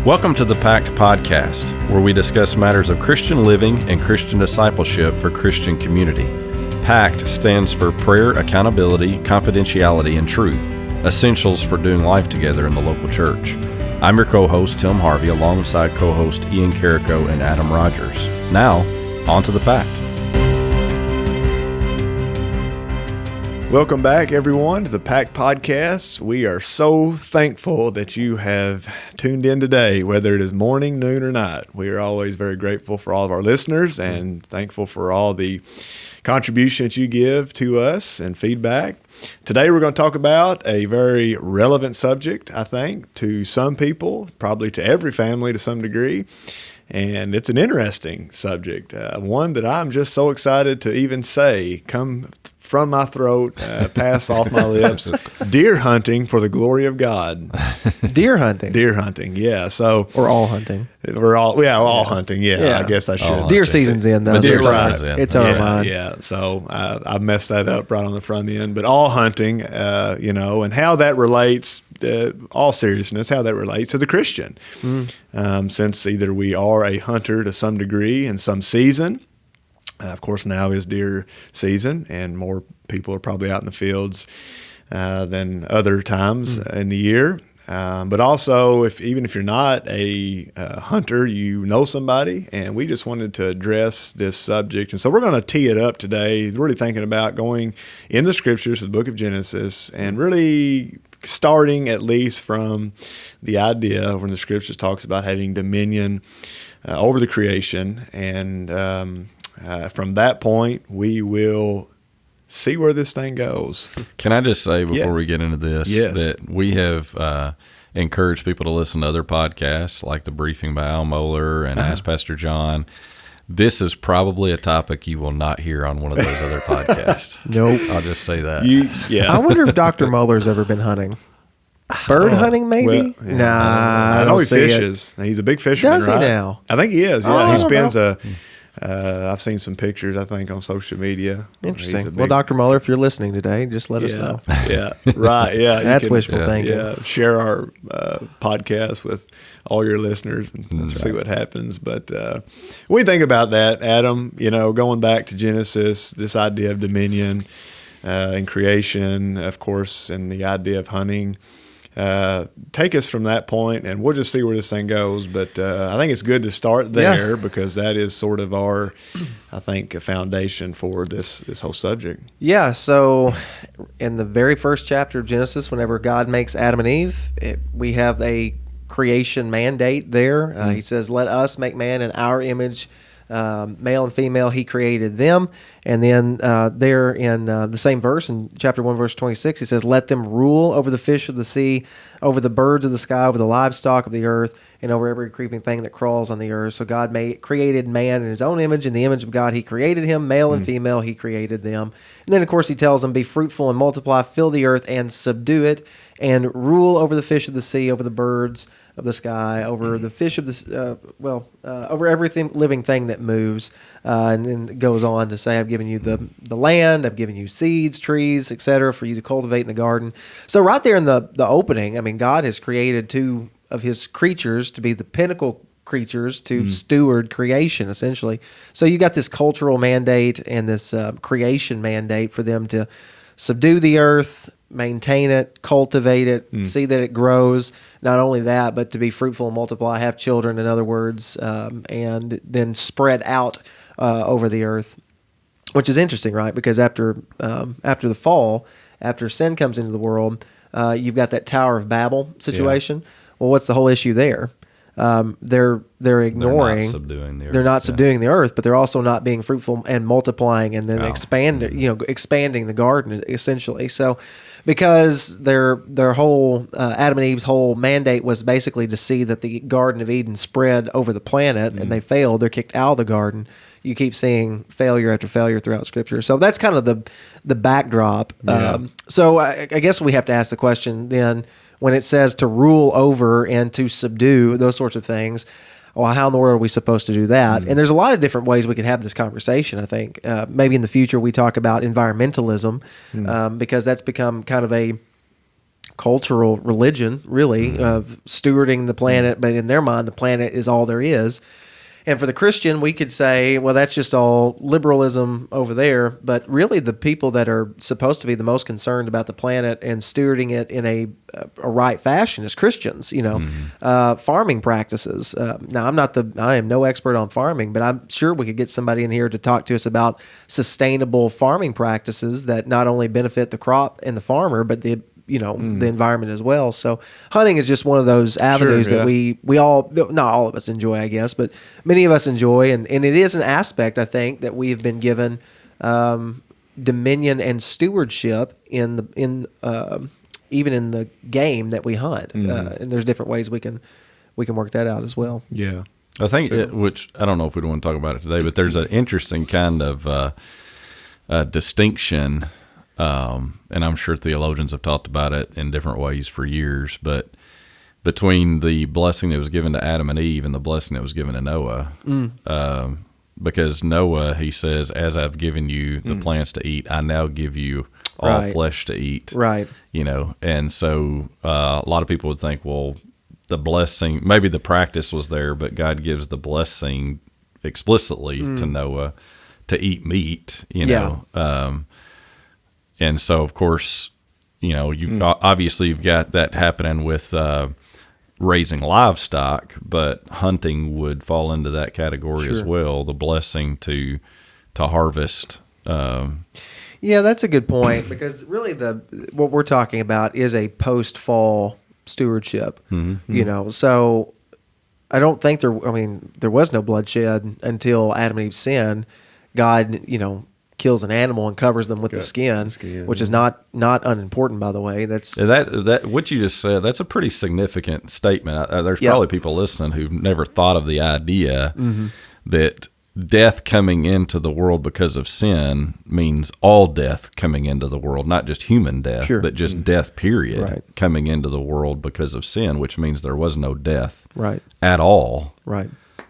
Welcome to the Pact Podcast, where we discuss matters of Christian living and Christian discipleship for Christian community. PACT stands for Prayer, Accountability, Confidentiality, and Truth, essentials for doing life together in the local church. I'm your co-host, Tim Harvey, alongside co-host Ian Carrico and Adam Rogers. Now, on to the Pact. Welcome back, everyone, to the Pact Podcast. We are so thankful that you have tuned in today, whether it is morning, noon, or night. We are always very grateful for all of our listeners and thankful for all the contribution that you give to us and feedback. Today, we're going to talk about a very relevant subject, I think, to some people, probably to every family to some degree. And it's an interesting subject, one that I'm just so excited to even say, come from my throat, pass off my lips. Deer hunting for the glory of God. Deer hunting? Deer hunting, yeah. So or all hunting? We're all hunting, yeah. I guess I should. Deer season's in, though. But deer right. in. It's on our mind. Yeah, so I messed that up right on the front end. But all hunting, and how that relates, all seriousness, how that relates to the Christian. Since either we are a hunter to some degree in some season, of course, now is deer season, and more people are probably out in the fields than other times in the year. But also, even if you're not a hunter, you know somebody, and we just wanted to address this subject. And so we're going to tee it up today, really thinking about going in the Scriptures, the book of Genesis, and really starting at least from the idea when the Scriptures talks about having dominion over the creation. And from that point, we will see where this thing goes. Can I just say before we get into this that we have encouraged people to listen to other podcasts like The Briefing by Al Mohler and Ask Pastor John. This is probably a topic you will not hear on one of those other podcasts. Nope. I'll just say that. I wonder if Dr. Mohler's ever been hunting. Bird hunting, maybe? Well, nah, I know he fishes. He's a big fisherman, Does he right? now? I think he is, yeah. Oh, He spends I've seen some pictures, I think, on social media. Interesting. Well, Dr. Mohler, if you're listening today, just let us know. Yeah, right, yeah. That's wishful thinking. Yeah, share our podcast with all your listeners and see what happens. But when we think about that, Adam, going back to Genesis, this idea of dominion and creation, of course, and the idea of hunting, take us from that point, and we'll just see where this thing goes. But I think it's good to start there because that is sort of our, I think, a foundation for this whole subject. Yeah, so in the very first chapter of Genesis, whenever God makes Adam and Eve, we have a creation mandate there. He says, let us make man in our image, male and female, he created them. And then there in the same verse, in chapter 1, verse 26, he says, let them rule over the fish of the sea, over the birds of the sky, over the livestock of the earth, and over every creeping thing that crawls on the earth. So God created man in his own image. In the image of God, he created him. Male and female, he created them. And then, of course, he tells them, be fruitful and multiply, fill the earth and subdue it, and rule over the fish of the sea, over the birds of the sky, over the fish of the over everything living thing that moves, and then it goes on to say, I've given you the land, I've given you seeds, trees, etc., for you to cultivate in the garden. So right there in the opening, I mean, God has created two of his creatures to be the pinnacle creatures to steward creation, essentially. So you got this cultural mandate and this creation mandate for them to subdue the earth, maintain it, cultivate it, see that it grows. Not only that, but to be fruitful and multiply, have children, in other words, and then spread out over the earth, which is interesting, right? Because after the fall, after sin comes into the world, you've got that Tower of Babel situation. Yeah. Well, what's the whole issue there? They're ignoring. They're not subduing the earth, but they're also not being fruitful and multiplying, and then expanding the garden essentially. So, because their whole Adam and Eve's whole mandate was basically to see that the Garden of Eden spread over the planet, and they failed. They're kicked out of the garden. You keep seeing failure after failure throughout Scripture. So that's kind of the backdrop. Yeah. So I guess we have to ask the question then, when it says to rule over and to subdue, those sorts of things, well, how in the world are we supposed to do that? And there's a lot of different ways we could have this conversation, I think. Maybe in the future we talk about environmentalism, because that's become kind of a cultural religion, really, of stewarding the planet, but in their mind, the planet is all there is. And for the Christian, we could say, well, that's just all liberalism over there. But really, the people that are supposed to be the most concerned about the planet and stewarding it in a right fashion is Christians. Farming practices. Now, I am no expert on farming, but I'm sure we could get somebody in here to talk to us about sustainable farming practices that not only benefit the crop and the farmer, but the environment as well. So hunting is just one of those avenues that we all, not all of us enjoy, I guess, but many of us enjoy. And it is an aspect, I think, that we have been given dominion and stewardship even in the game that we hunt. And there's different ways we can work that out as well. Yeah. I think, which I don't know if we want to talk about it today, but there's an interesting kind of distinction. And I'm sure theologians have talked about it in different ways for years, but between the blessing that was given to Adam and Eve and the blessing that was given to Noah, because Noah, he says, as I've given you the plants to eat, I now give you all flesh to eat. Right. And so a lot of people would think, well, the blessing, maybe the practice was there, but God gives the blessing explicitly to Noah to eat meat, and so, of course, obviously you've got that happening with raising livestock, but hunting would fall into that category as well. The blessing to harvest. Yeah, that's a good point, because really what we're talking about is a post-fall stewardship. So I don't think there was no bloodshed until Adam and Eve sinned. God, kills an animal and covers them with the skin, which is not unimportant, by the way. That's that what you just said. That's a pretty significant statement. There's probably people listening who've never thought of the idea that death coming into the world because of sin means all death coming into the world, not just human death, but just death, period, coming into the world because of sin, which means there was no death at all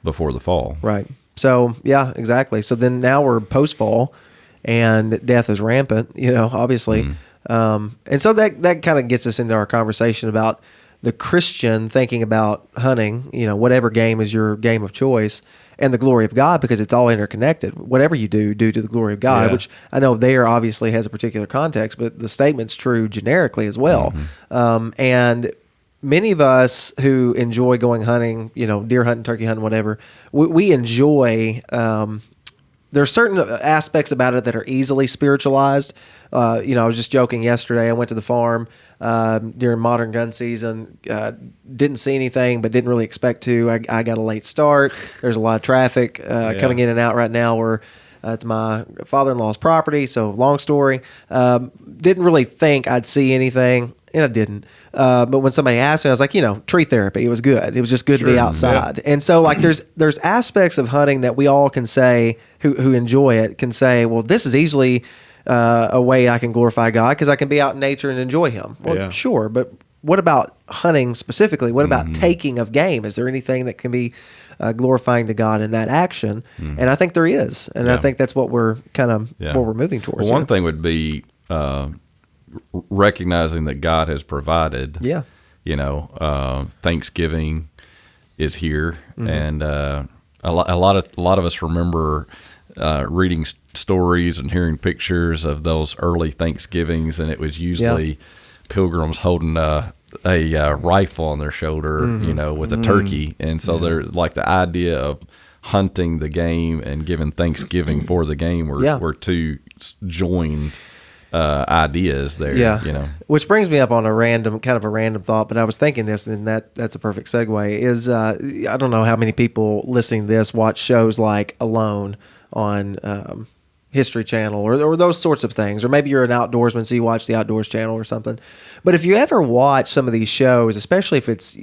before the fall. Right. So, yeah, exactly. So then now we're post-fall, and death is rampant, obviously. And so that kind of gets us into our conversation about the Christian thinking about hunting, whatever game is your game of choice, and the glory of God, because it's all interconnected. Whatever you do to the glory of God, which I know there obviously has a particular context, but the statement's true generically as well. And many of us who enjoy going hunting, deer hunting, turkey hunting, whatever, we enjoy. There are certain aspects about it that are easily spiritualized. I was just joking yesterday. I went to the farm during modern gun season. Didn't see anything, but didn't really expect to. I got a late start. There's a lot of traffic coming in and out right now. Where it's my father-in-law's property. So long story. Didn't really think I'd see anything. And I didn't. But when somebody asked me, I was like, tree therapy. It was good. It was just good to be outside. Yeah. And so, like, there's aspects of hunting that we all can say, who enjoy it, can say, well, this is easily a way I can glorify God because I can be out in nature and enjoy Him. Well, sure. But what about hunting specifically? What about taking of game? Is there anything that can be glorifying to God in that action? And I think there is. And I think that's what we're kind of what we're moving towards. Well, one thing would be recognizing that God has provided. Thanksgiving is here, and a lot of us remember reading stories and hearing pictures of those early Thanksgivings, and it was usually pilgrims holding a rifle on their shoulder, with a turkey, and so there's like the idea of hunting the game and giving Thanksgiving for the game were two joined ideas there. Which brings me up on a random thought, but I was thinking this, and that's a perfect segue. Is I don't know how many people listening to this watch shows like Alone on History Channel or those sorts of things, or maybe you're an outdoorsman, so you watch the Outdoors Channel or something. But if you ever watch some of these shows, especially if it's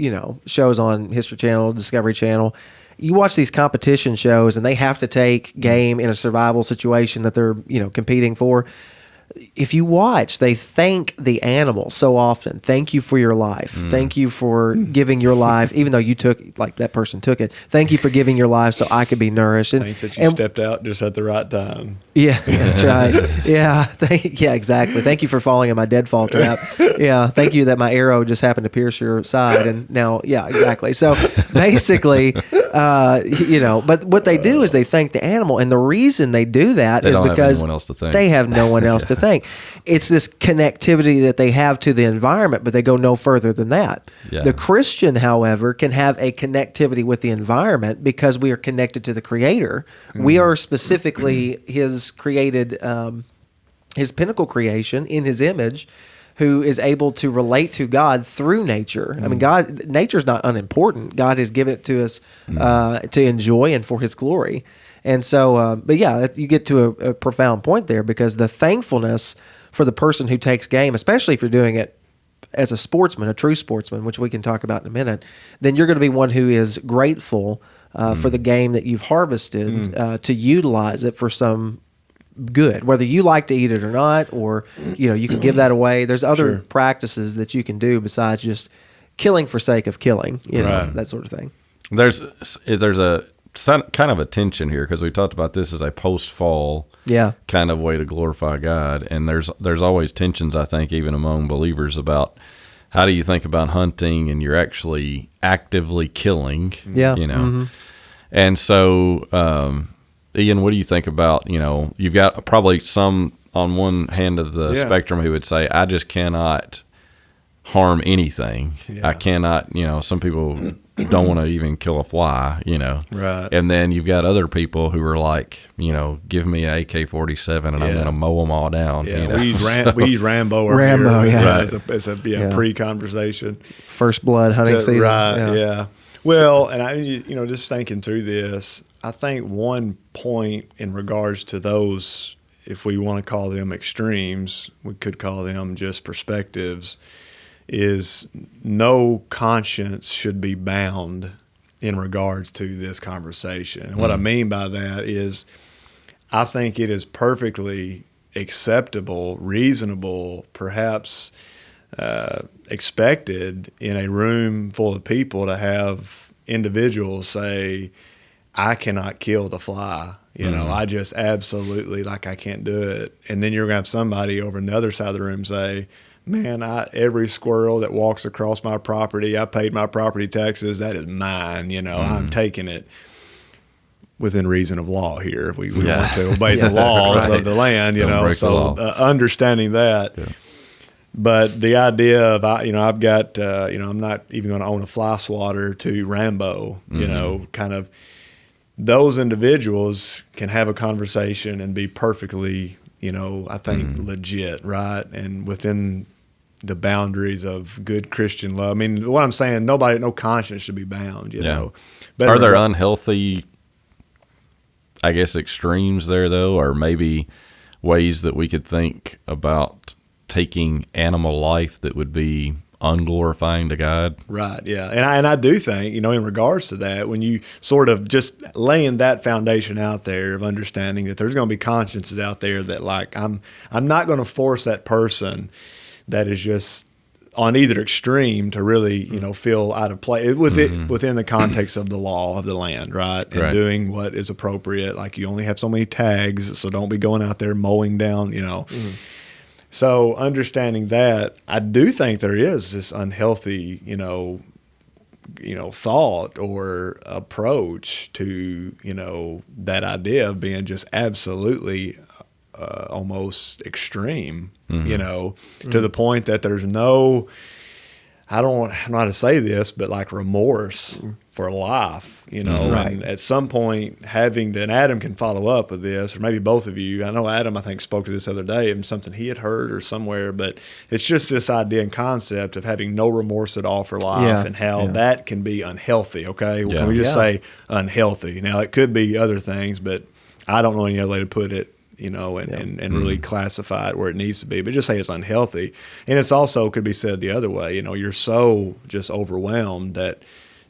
shows on History Channel, Discovery Channel, you watch these competition shows, and they have to take game in a survival situation that they're competing for. if you watch, they thank the animal so often. Thank you for your life. Thank you for giving your life, even though you took, like that person took it. Thank you for giving your life so I could be nourished. And, Thanks that you stepped out just at the right time. Yeah, that's right. Yeah, yeah, exactly. Thank you for falling in my deadfall trap. Yeah, thank you that my arrow just happened to pierce your side, and now, yeah, exactly. So basically, but what they do is they thank the animal, and the reason they do that is because they have no one else to thank. It's this connectivity that they have to the environment, but they go no further than that. Yeah. The Christian, however, can have a connectivity with the environment because we are connected to the Creator. We are specifically His created, His pinnacle creation in His image, who is able to relate to God through nature. I mean, nature's not unimportant. God has given it to us to enjoy and for His glory. And so, but yeah, you get to a profound point there, because the thankfulness for the person who takes game, especially if you're doing it as a sportsman, a true sportsman, which we can talk about in a minute, then you're going to be one who is grateful for the game that you've harvested, to utilize it for some good, whether you like to eat it or not, or you can give that away. There's other practices that you can do besides just killing for sake of killing, that sort of thing. There's a kind of a tension here, because we talked about this as a post-fall kind of way to glorify God, and there's always tensions, I think, even among believers, about how do you think about hunting and you're actually actively killing, and so Ian, what do you think about, you've got probably some on one hand of the spectrum who would say, I just cannot harm anything. I cannot, some people don't want to even kill a fly, Right. And then you've got other people who are like, give me an AK-47 and I'm going to mow them all down. Yeah, we use Rambo. Rambo, here, right. As a pre-conversation. First blood hunting season. Right, yeah. Well, and I, just thinking through this, I think one point in regards to those, if we want to call them extremes, we could call them just perspectives, is no conscience should be bound in regards to this conversation. And what I mean by that is, I think it is perfectly acceptable, reasonable, perhaps expected in a room full of people to have individuals say, I cannot kill the fly. I just absolutely, I can't do it. And then you're going to have somebody over on the other side of the room say, man, every squirrel that walks across my property, I paid my property taxes, that is mine. I'm taking it within reason of law here. We want to obey the laws of the land, so understanding that. Yeah. But the idea of, I've got, I'm not even going to own a fly swatter to Rambo, kind of, those individuals can have a conversation and be perfectly, I think legit, right? And within the boundaries of good Christian love. I mean, what I'm saying, no conscience should be bound, know. But are there unhealthy, I guess, extremes there, though, or maybe ways that we could think about taking animal life that would be unglorifying to God? Right, yeah. And I do think, in regards to that, when you sort of just laying that foundation out there of understanding that there's going to be consciences out there that, I'm not going to force that person that is just on either extreme to really, feel out of place within the context of the law of the land, right? And doing what is appropriate. Like, you only have so many tags, so don't be going out there mowing down, So understanding that, I do think there is this unhealthy, thought or approach to, that idea of being just absolutely almost extreme, to the point that there's no, I don't know how to say this, but remorse for life, and at some point and Adam can follow up with this, or maybe both of you. I know Adam, I think, spoke to this the other day of something he had heard or somewhere, but it's just this idea and concept of having no remorse at all for life and how that can be unhealthy, okay? Yeah. Can we just say unhealthy? Now, it could be other things, but I don't know any other way to put it, and really classify it where it needs to be, but just say it's unhealthy. And it's also could be said the other way, you're so just overwhelmed that,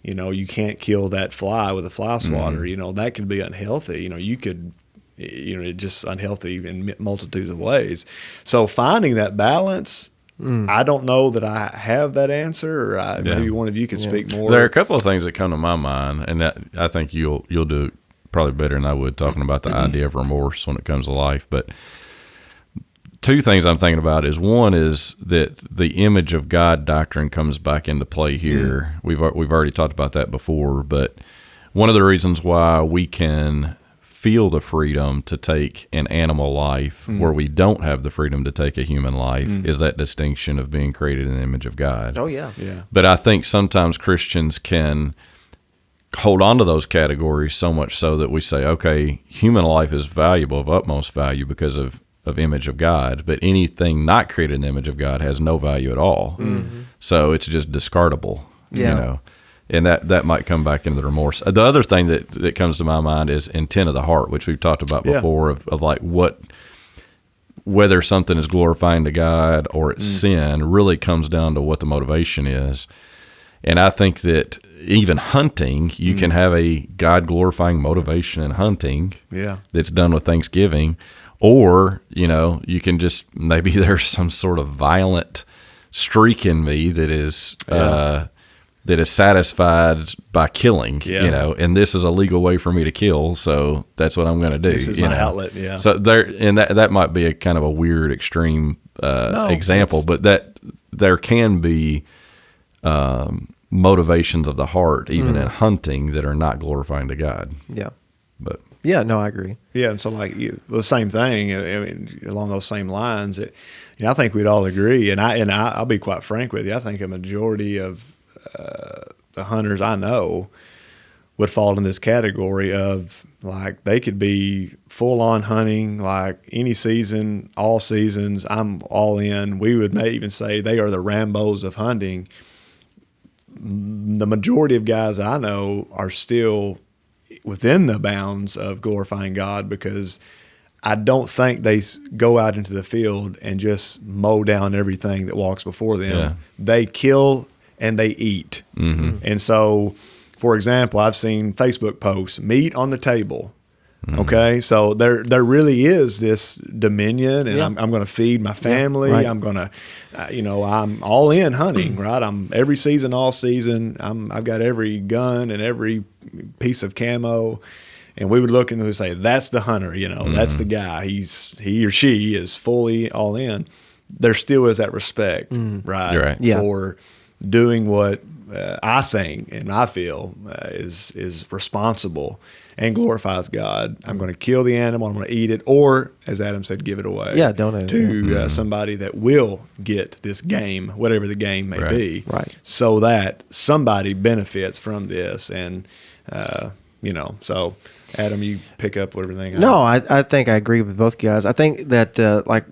you can't kill that fly with a fly swatter, that could be unhealthy. You could it's just unhealthy in multitudes of ways. So finding that balance, I don't know that I have that answer, or maybe one of you can speak more. There are a couple of things that come to my mind, and that I think you'll do probably better than I would talking about the idea of remorse when it comes to life. But two things I'm thinking about is, one is that the image of God doctrine comes back into play here. We've already talked about that before, but one of the reasons why we can feel the freedom to take an animal life where we don't have the freedom to take a human life is that distinction of being created in the image of God. Oh, yeah. But I think sometimes Christians can hold on to those categories so much so that we say, okay, human life is valuable, of utmost value because of image of God, but anything not created in the image of God has no value at all. So it's just discardable, and that might come back into the remorse. The other thing that comes to my mind is intent of the heart, which we've talked about before, of like whether something is glorifying to God or it's sin really comes down to what the motivation is. And I think that even hunting, you can have a God-glorifying motivation in hunting that's done with thanksgiving, or, you can just, maybe there's some sort of violent streak in me that is satisfied by killing, and this is a legal way for me to kill, so that's what I'm going to do. This is my outlet, So that might be a kind of a weird extreme example, but that there can be motivations of the heart, even in hunting, that are not glorifying to God. Yeah. But yeah, no, I agree. Yeah, and so the same thing. I mean, along those same lines, I think we'd all agree, and I'll be quite frank with you. I think a majority of the hunters I know would fall in this category of, like, they could be full on hunting, like any season, all seasons. I'm all in. We would may even say they are the Rambos of hunting. The majority of guys I know are still within the bounds of glorifying God, because I don't think they go out into the field and just mow down everything that walks before them. Yeah. They kill and they eat. And so, for example, I've seen Facebook posts, meat on the table. Okay, so there really is this dominion, and I'm going to feed my family. Right. I'm going to, I'm all in hunting, right? I'm every season, all season. I've got every gun and every piece of camo, and we would look and we would say, that's the hunter. That's the guy. He or she is fully all in. There still is that respect, right? You're right. Yeah. For doing what I think and I feel is responsible and glorifies God. I'm going to kill the animal, I'm going to eat it, or, as Adam said, give it away. Yeah, donate it. To somebody that will get this game, whatever the game may be, so that somebody benefits from this. And, so, Adam, you pick up everything. No, I think I agree with both guys. I think that,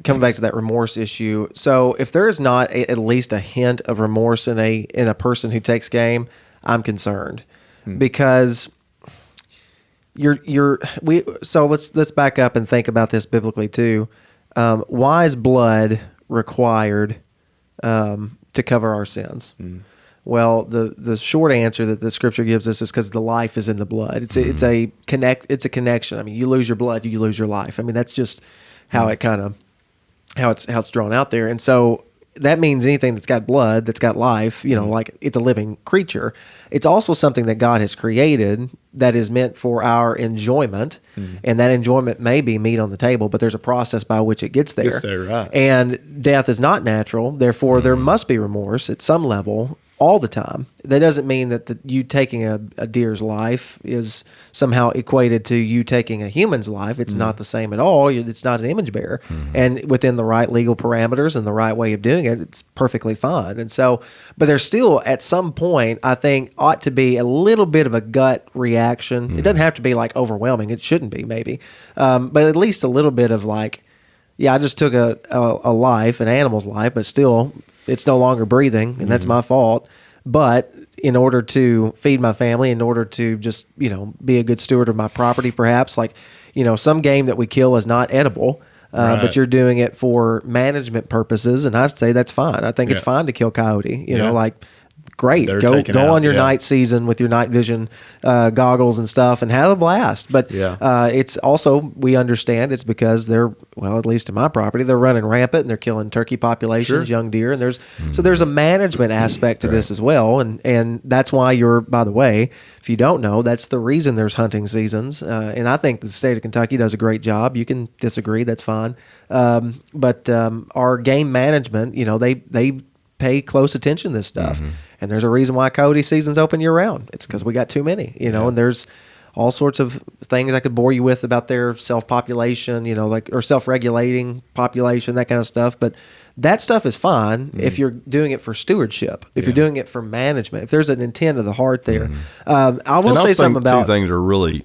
coming back to that remorse issue, so if there is not at least a hint of remorse in a person who takes game, I'm concerned. Because so let's back up and think about this biblically too. Why is blood required to cover our sins? Well, the short answer that the scripture gives us is because the life is in the blood. It's a connection. I mean, you lose your blood, you lose your life. I mean, that's just how it how it's drawn out there. And so that means anything that's got blood, that's got life, like it's a living creature. It's also something that God has created that is meant for our enjoyment, and that enjoyment may be meat on the table, but there's a process by which it gets there. Right. And death is not natural, therefore there must be remorse at some level all the time. That doesn't mean that you taking a deer's life is somehow equated to you taking a human's life. It's not the same at all. It's not an image bearer. And within the right legal parameters and the right way of doing it, it's perfectly fine. And so, but there's still, at some point, I think, ought to be a little bit of a gut reaction. It doesn't have to be like overwhelming. It shouldn't be, maybe. But at least a little bit of like, I just took a life, an animal's life, but still, it's no longer breathing, and that's my fault. But in order to feed my family, in order to just, be a good steward of my property, perhaps, like, some game that we kill is not edible, but you're doing it for management purposes, and I'd say that's fine. I think it's fine to kill coyote, like great. They're Go taken out, on your yeah. night season with your night vision goggles and stuff and have a blast. But it's also, we understand it's because they're, well, at least in my property, they're running rampant and they're killing turkey populations, young deer, and there's a management aspect to this as well, and that's why by the way, if you don't know, that's the reason there's hunting seasons, and I think the state of Kentucky does a great job. You can disagree, that's fine, but our game management, they pay close attention to this stuff, and there's a reason why coyote season's open year round. It's because we got too many, and there's all sorts of things I could bore you with about their self-population, or self-regulating population, that kind of stuff. But that stuff is fine if you're doing it for stewardship, if you're doing it for management, if there's an intent of the heart there. I will say something about... two things are really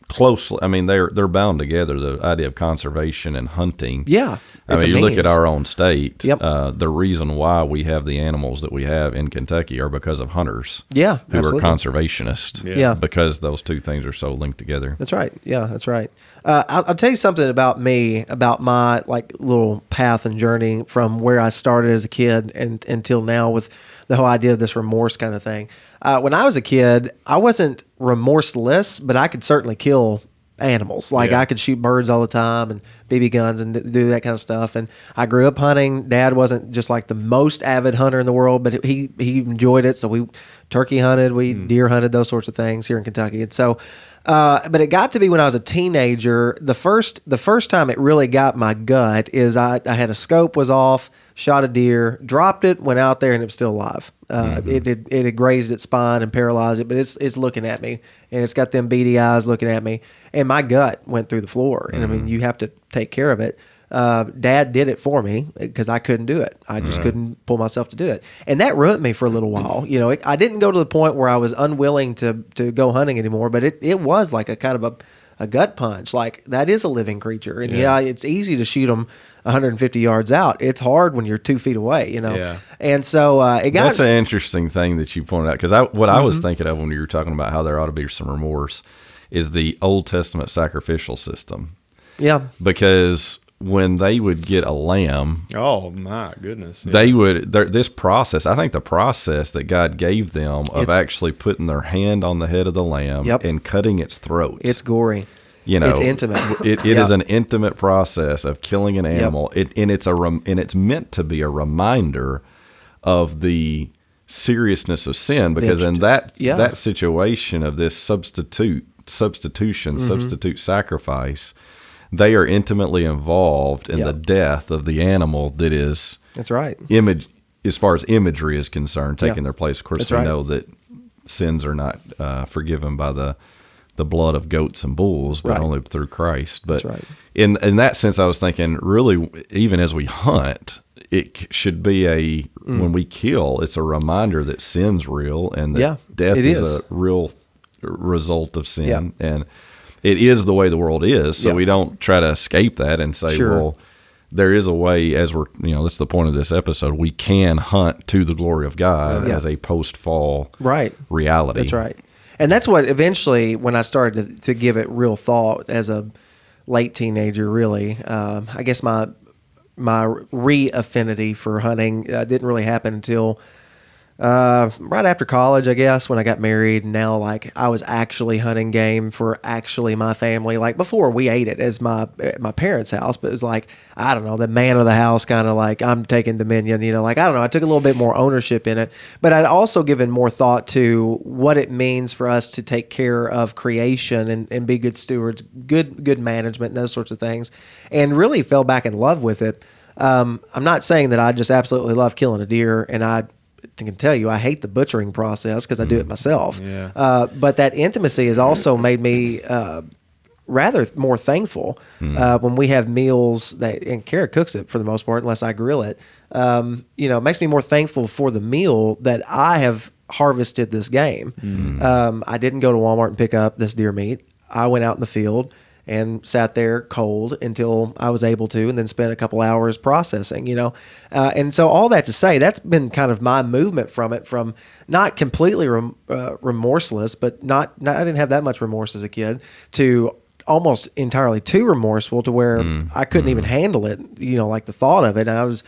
closely, I mean, they're bound together, the idea of conservation and hunting. Yeah. I mean, you look at our own state, the reason why we have the animals that we have in Kentucky are because of hunters who are conservationists. Yeah. Because those two things are so linked together. That's right. Yeah, that's right. I'll tell you something about me, about my little path and journey from where I started as a kid and until now with the whole idea of this remorse kind of thing. When I was a kid, I wasn't remorseless, but I could certainly kill animals. I could shoot birds all the time and BB guns and do that kind of stuff. And I grew up hunting. Dad wasn't just like the most avid hunter in the world, but he enjoyed it. So we turkey hunted, we deer hunted, those sorts of things here in Kentucky. And so, but it got to be when I was a teenager, the first time it really got my gut is I had a scope was off, shot a deer, dropped it, went out there, and it was still alive. It had grazed its spine and paralyzed it, but it's looking at me, and it's got them beady eyes looking at me, and my gut went through the floor. And I mean, you have to take care of it. Dad did it for me because I couldn't do it. I just couldn't pull myself to do it, and that ruined me for a little while. I didn't go to the point where I was unwilling to go hunting anymore, but it was like a kind of a gut punch. Like, that is a living creature, and it's easy to shoot them 150 yards out. It's hard when you're 2 feet away, And so it got... That's an interesting thing that you pointed out, because I was thinking of when you were talking about how there ought to be some remorse is the Old Testament sacrificial system. Yeah. Because when they would get a lamb, oh my goodness, they would, this process, I think the process that God gave them of actually putting their hand on the head of the lamb and cutting its throat. It's gory. It's intimate. It is an intimate process of killing an animal. And it's meant to be a reminder of the seriousness of sin, because in that situation of this substitute sacrifice, they are intimately involved in the death of the animal that is, that's right, image as far as imagery is concerned, taking their place. Of course, we know that sins are not forgiven by the blood of goats and bulls, but only through Christ. But in that sense, I was thinking, really, even as we hunt, it should be when we kill, it's a reminder that sin's real and that death is a real result of sin. And it is the way the world is, so we don't try to escape that and say, well, there is a way, as we're, that's the point of this episode, we can hunt to the glory of God as a post-fall reality. That's right. And that's what eventually, when I started to give it real thought as a late teenager, really, I guess my re-affinity for hunting didn't really happen until right after college, I guess, when I got married. Now, I was actually hunting game for actually my family. Like, before, we ate it at my parents' house, but it was I don't know, the man of the house, kind of I'm taking dominion, I don't know, I took a little bit more ownership in it. But I'd also given more thought to what it means for us to take care of creation and be good stewards, good management, and those sorts of things, and really fell back in love with it. I'm not saying that I just absolutely love killing a deer, and I can tell you I hate the butchering process because I do it myself. But that intimacy has also made me rather more thankful when we have meals and Kara cooks it for the most part, unless I grill it. It makes me more thankful for the meal that I have harvested this game. I didn't go to Walmart and pick up this deer meat. I went out in the field and sat there cold until I was able to, and then spent a couple hours processing, And so all that to say, that's been kind of my movement from it, from not completely remorseless, but I didn't have that much remorse as a kid, to almost entirely too remorseful, to where I couldn't even handle it, like the thought of it. And I was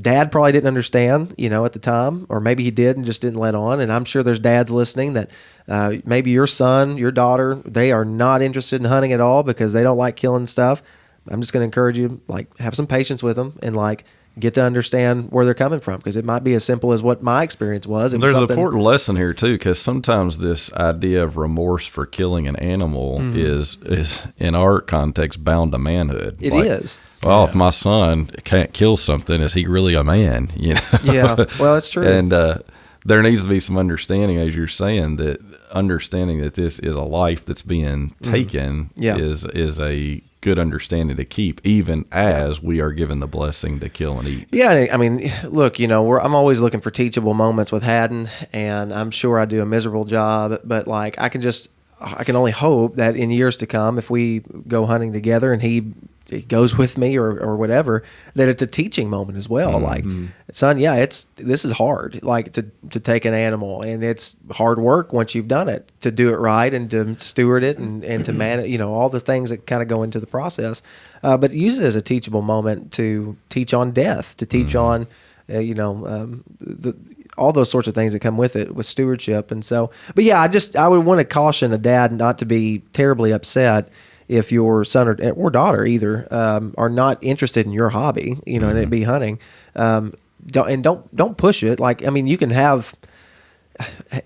Dad probably didn't understand, at the time, or maybe he did and just didn't let on. And I'm sure there's dads listening that maybe your son, your daughter, they are not interested in hunting at all because they don't like killing stuff. I'm just going to encourage you, have some patience with them and get to understand where they're coming from, because it might be as simple as what my experience was. There's an important lesson here too, because sometimes this idea of remorse for killing an animal is in our context bound to manhood. It is. Well, if my son can't kill something, is he really a man? Yeah. Well, that's true. And there needs to be some understanding, as you're saying, that understanding that this is a life that's being taken is a good understanding to keep, even as we are given the blessing to kill and eat. Yeah, I mean, look, I'm always looking for teachable moments with Haddon, and I'm sure I do a miserable job, but I can only hope that in years to come, if we go hunting together and he goes with me or whatever, that it's a teaching moment as well. Son, this is hard, to take an animal, and it's hard work once you've done it, to do it right and to steward it and to manage, all the things that kind of go into the process. But use it as a teachable moment to teach on death, to teach on, all those sorts of things that come with it, with stewardship. And so, but yeah, I would want to caution a dad not to be terribly upset if your son or daughter either are not interested in your hobby, and it be hunting. Don't push it. You can have,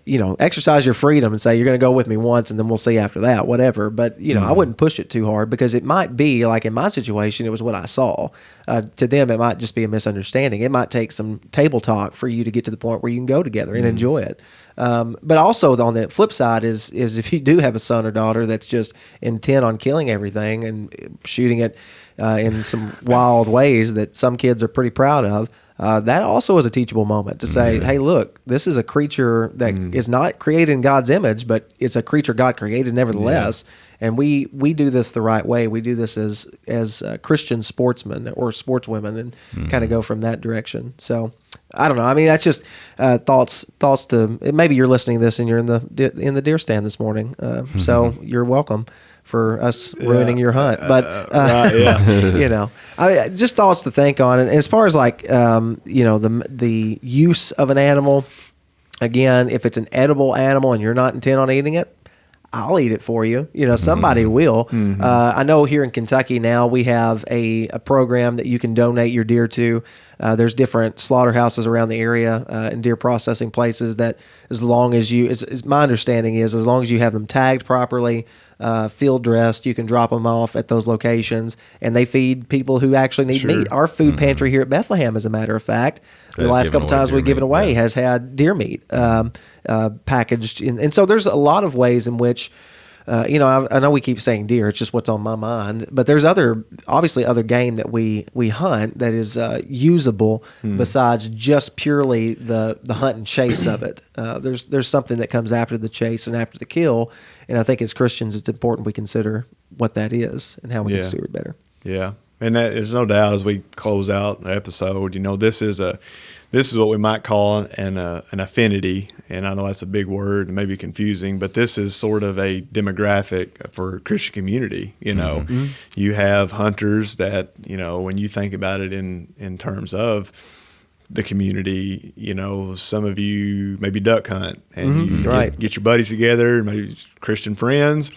exercise your freedom and say, you're going to go with me once and then we'll see after that, whatever. But, I wouldn't push it too hard, because it might be, like in my situation, it was what I saw. To them, it might just be a misunderstanding. It might take some table talk for you to get to the point where you can go together and enjoy it. But also on the flip side is if you do have a son or daughter that's just intent on killing everything and shooting it in some wild ways that some kids are pretty proud of, that also is a teachable moment to say, hey, look, this is a creature that is not created in God's image, but it's a creature God created nevertheless. And we do this the right way. We do this as Christian sportsmen or sportswomen, and kind of go from that direction. So I don't know. I mean, that's just thoughts to. Maybe you're listening to this and you're in the deer stand this morning. So you're welcome for us ruining your hunt. But just thoughts to think on. And as far as the use of an animal, again, if it's an edible animal and you're not intent on eating it, I'll eat it for you. Somebody will. I know here in Kentucky now we have a program that you can donate your deer to. There's different slaughterhouses around the area and deer processing places that, as long as you, as my understanding is, as long as you have them tagged properly, field dressed, you can drop them off at those locations, and they feed people who actually need meat. Our food pantry here at Bethlehem, as a matter of fact, the last couple times we've given away has had deer meat packaged. And so there's a lot of ways in which, I know we keep saying deer, it's just what's on my mind, but there's obviously other game that we hunt that is usable besides just purely the hunt and chase of it. There's something that comes after the chase and after the kill, and I think as Christians it's important we consider what that is and how we can steward better. Yeah. And there's no doubt, as we close out the episode, this is what we might call an affinity, and I know that's a big word and maybe confusing, but this is sort of a demographic for Christian community. You have hunters that, when you think about it in terms of the community, some of you maybe duck hunt and you get your buddies together, maybe Christian friends.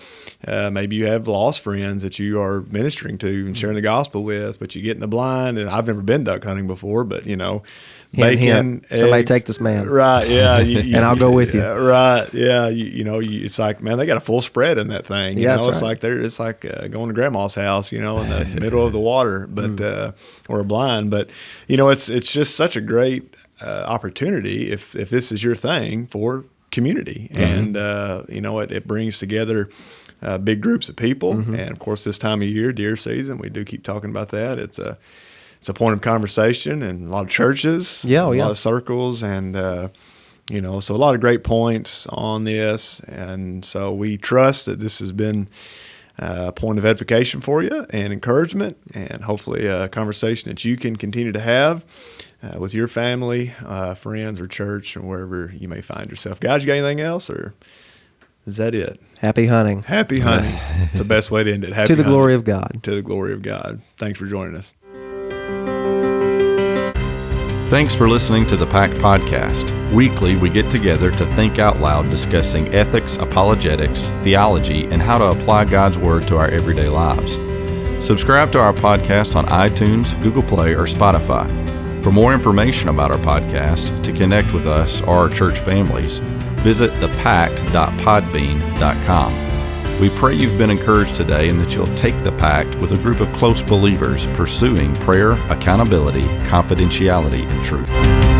Maybe you have lost friends that you are ministering to and sharing the gospel with, but you get in the blind. And I've never been duck hunting before, but bacon, eggs, somebody take this man, right? Yeah, and I'll go with you, right? Yeah, it's like, man, they got a full spread in that thing. It's like it's like going to grandma's house, in the middle of the water, but or a blind. But it's just such a great opportunity if this is your thing for community, and it brings together big groups of people, and of course this time of year, deer season, we do keep talking about that. It's a point of conversation in a lot of churches, a lot of circles, and so a lot of great points on this. And so we trust that this has been a point of edification for you and encouragement, and hopefully a conversation that you can continue to have with your family, friends, or church, or wherever you may find yourself. Guys, you got anything else, or is that it? Happy hunting. Happy hunting. It's the best way to end it. Happy to the hunting. Glory of God. To the glory of God. Thanks for joining us. Thanks for listening to the Pact Podcast. Weekly, we get together to think out loud, discussing ethics, apologetics, theology, and how to apply God's Word to our everyday lives. Subscribe to our podcast on iTunes, Google Play, or Spotify. For more information about our podcast, to connect with us or our church families, visit thepact.podbean.com. We pray you've been encouraged today and that you'll take the pact with a group of close believers pursuing prayer, accountability, confidentiality, and truth.